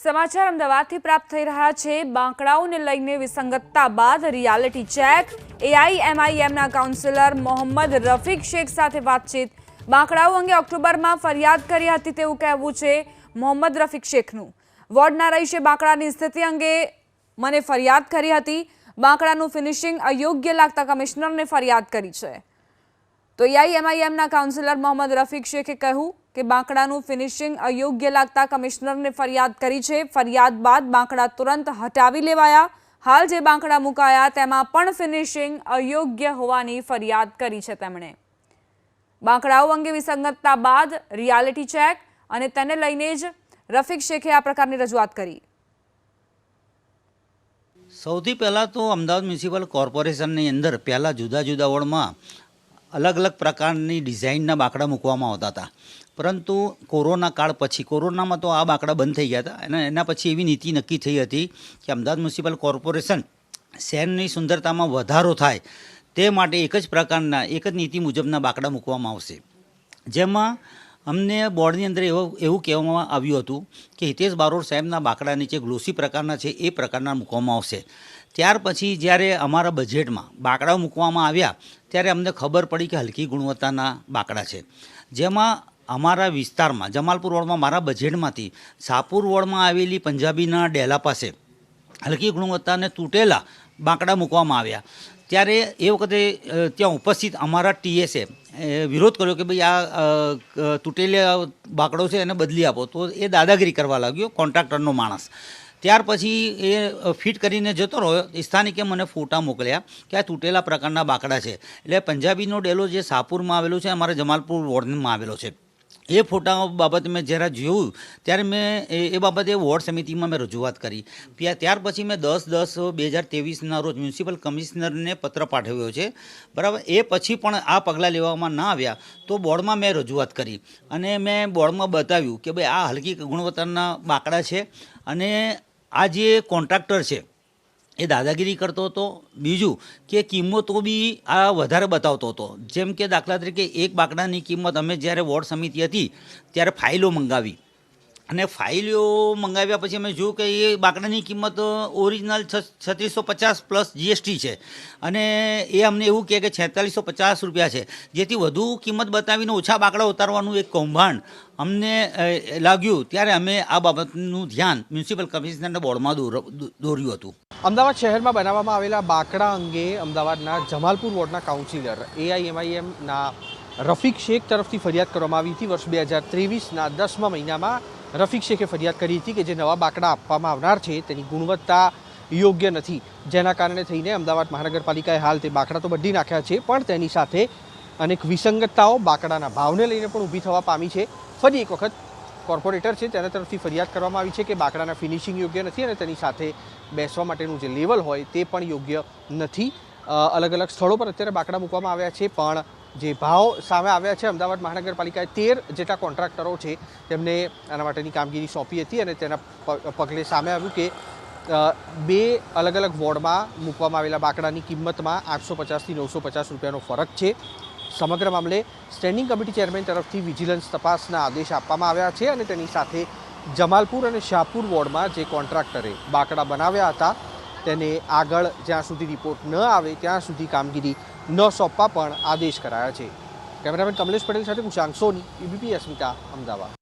સમાચાર અમદાવાદથી પ્રાપ્ત થઈ રહ્યા છે। બાંકડાઓને લઈને વિસંગતતા બાદ રિયાલિટી ચેક। એઆઈએમઆઈએમના કાઉન્સિલર મોહમ્મદ રફીક શેખ સાથે વાતચીત। બાંકડાઓ અંગે ઓક્ટોબરમાં ફરિયાદ કરી હતી તેવું કહેવું છે મોહમ્મદ રફીક શેખનું। વોર્ડના રહીશે બાંકડાની સ્થિતિ અંગે મને ફરિયાદ કરી હતી। બાંકડાનું ફિનિશિંગ અયોગ્ય લાગતા કમિશનરને ફરિયાદ કરી છે। તો એઆઈએમઆઈએમના કાઉન્સિલર મોહમ્મદ રફીક શેખે કહ્યું કે બાંકડાનું ફિનિશિંગ અયોગ્ય લાગતા કમિશનરને ફરિયાદ કરી છે। ફરિયાદ બાદ બાંકડા તુરંત હટાવી લેવાયા। હાલ જે બાંકડા મુકાયા તેમાં પણ ફિનિશિંગ અયોગ્ય હોવાની ફરિયાદ કરી છે તેમણે। બાંકડાઓ અંગે વિસંગતતા બાદ રિયાલિટી ચેક અને તેને લઈને જ રફીક શેખે આ પ્રકારની રજૂઆત કરી। સૌથી પહેલાં તો અમદાવાદ મ્યુનિસિપલ કોર્પોરેશનની અંદર પહેલાં જુદા જુદા વોર્ડમાં અલગ અલગ પ્રકારની ડિઝાઇનના બાંકડા મૂકવામાં આવતા હતા, પરંતુ કોરોના કાળ પછી કોરોનામાં તો આ બાંકડા બંધ થઈ ગયા હતા અને એના પછી એવી નીતિ નક્કી થઈ હતી કે અમદાવાદ મ્યુનિસિપલ કોર્પોરેશન શહેરની સુંદરતામાં વધારો થાય તે માટે એક જ પ્રકારના એક જ નીતિ મુજબના બાંકડા મૂકવામાં આવશે। જેમાં અમને બોર્ડની અંદર એવું કહેવામાં આવ્યું હતું કે હિતેશ બારોટ સાહેબના બાંકડા નીચે ગ્લોસી પ્રકારના છે એ પ્રકારના મૂકવામાં આવશે। ત્યાર પછી જ્યારે અમારા બજેટમાં બાંકડા મૂકવામાં આવ્યા ત્યારે અમને ખબર પડી કે હલકી ગુણવત્તાના બાંકડા છે, જેમાં અમારા વિસ્તારમાં જમાલપુર વોર્ડમાં મારા બજેટમાંથી શાહપુર વોર્ડમાં આવેલી પંજાબીના ડેલા પાસે હલકી ગુણવત્તાને તૂટેલા બાંકડા મૂકવામાં આવ્યા। ત્યારે એ વખતે ત્યાં ઉપસ્થિત અમારા ટીએસએ વિરોધ કર્યો કે ભાઈ આ તૂટેલા બાંકડો છે એને બદલી આપો, તો એ દાદાગીરી કરવા લાગ્યો કોન્ટ્રાક્ટરનો માણસ। ત્યાર પછી એ ફિટ કરીને જતો રહ્યો। સ્થાનિકે મને ફોટા મોકલ્યા કે આ તૂટેલા પ્રકારના બાંકડા છે, એટલે પંજાબીનો ડેલો જે શાહપુરમાં આવેલો છે અમારા જમાલપુર વોર્ડમાં આવેલો છે। એ ફોટા બાબતે મેં જ્યારે જોયું ત્યારે મેં એ બાબતે વોર્ડ સમિતિમાં મેં રજૂઆત કરી। ત્યાર પછી મેં 10/10/2023ના રોજ મ્યુનિસિપલ કમિશનરને પત્ર પાઠવ્યો છે, બરાબર। એ પછી પણ આ પગલાં લેવામાં ના આવ્યા તો બોર્ડમાં મેં રજૂઆત કરી અને મેં બોર્ડમાં બતાવ્યું કે ભાઈ આ હલકી ગુણવત્તાના બાંકડા છે અને આ જે કોન્ટ્રાક્ટર છે એ દાદાગીરી કરતો હતો। બીજું કે કિંમતો બી આ વધારે બતાવતો હતો, જેમ કે દાખલા તરીકે એક બાંકડાની કિંમત અમે જ્યારે વોર્ડ સમિતિ હતી ત્યારે ફાઇલો મંગાવી અને ફાઇલો મંગાવ્યા પછી અમે જોયું કે એ બાંકડાની કિંમત ઓરિજિનલ 3650 પ્લસ જીએસટી છે અને એ અમને એવું કહે કે 4650 રૂપિયા છે, જેથી વધુ કિંમત બતાવીને ઓછા બાંકડા ઉતારવાનું એક કૌભાંડ અમને લાગ્યું। ત્યારે અમે આ બાબતનું ધ્યાન મ્યુનિસિપલ કમિશનરના બોર્ડમાં દોર્યું હતું। અમદાવાદ શહેરમાં બનાવવામાં આવેલા બાંકડા અંગે અમદાવાદના જમાલપુર વોર્ડના કાઉન્સિલર એઆઈએમઆઈએમના રફીક શેખ તરફથી ફરિયાદ કરવામાં આવી હતી। વર્ષ 2023ના 10મા મહિનામાં રફીક શેખે ફરિયાદ કરી હતી કે જે નવા બાંકડા આપવામાં આવનાર છે તેની ગુણવત્તા યોગ્ય નથી, જેના કારણે થઈને અમદાવાદ મહાનગરપાલિકાએ હાલ તે બાંકડા તો બદલી નાખ્યા છે, પણ તેની સાથે અનેક વિસંગતતાઓ બાંકડાના ભાવને લઈને પણ ઊભી થવા પામી છે। ફરી એક વખત કોર્પોરેટર છે તેના તરફથી ફરિયાદ કરવામાં આવી છે કે બાંકડાના ફિનિશિંગ યોગ્ય નથી અને તેની સાથે બેસવા માટેનું જે લેવલ હોય તે પણ યોગ્ય નથી। અલગ અલગ સ્થળો પર અત્યારે બાંકડા મૂકવામાં આવ્યા છે, પણ જે ભાવ સામે આવ્યા છે અમદાવાદ મહાનગરપાલિકાએ 13 જેટલા કોન્ટ્રાક્ટરો છે તેમને આના માટેની કામગીરી સોંપી હતી અને તેના પગલે સામે આવ્યું કે 2 અલગ અલગ વોર્ડમાં મૂકવામાં આવેલા બાંકડાની કિંમતમાં 850થી 950 રૂપિયાનો ફરક છે। સમગ્ર મામલે સ્ટેન્ડિંગ કમિટી ચેરમેન તરફથી વિજિલન્સ તપાસના આદેશ આપવામાં આવ્યા છે અને તેની સાથે જમાલપુર અને શાહપુર વોર્ડમાં જે કોન્ટ્રાક્ટરે બાંકડા બનાવ્યા હતા તેને આગળ જ્યાં સુધી રિપોર્ટ ન આવે ત્યાં સુધી કામગીરી ન સોંપવા પણ આદેશ કરાયા છે। કેમેરામેન કમલેશ પટેલ સાથે કુશાંક સોની, એબીપી અસ્મિતા, અમદાવાદ।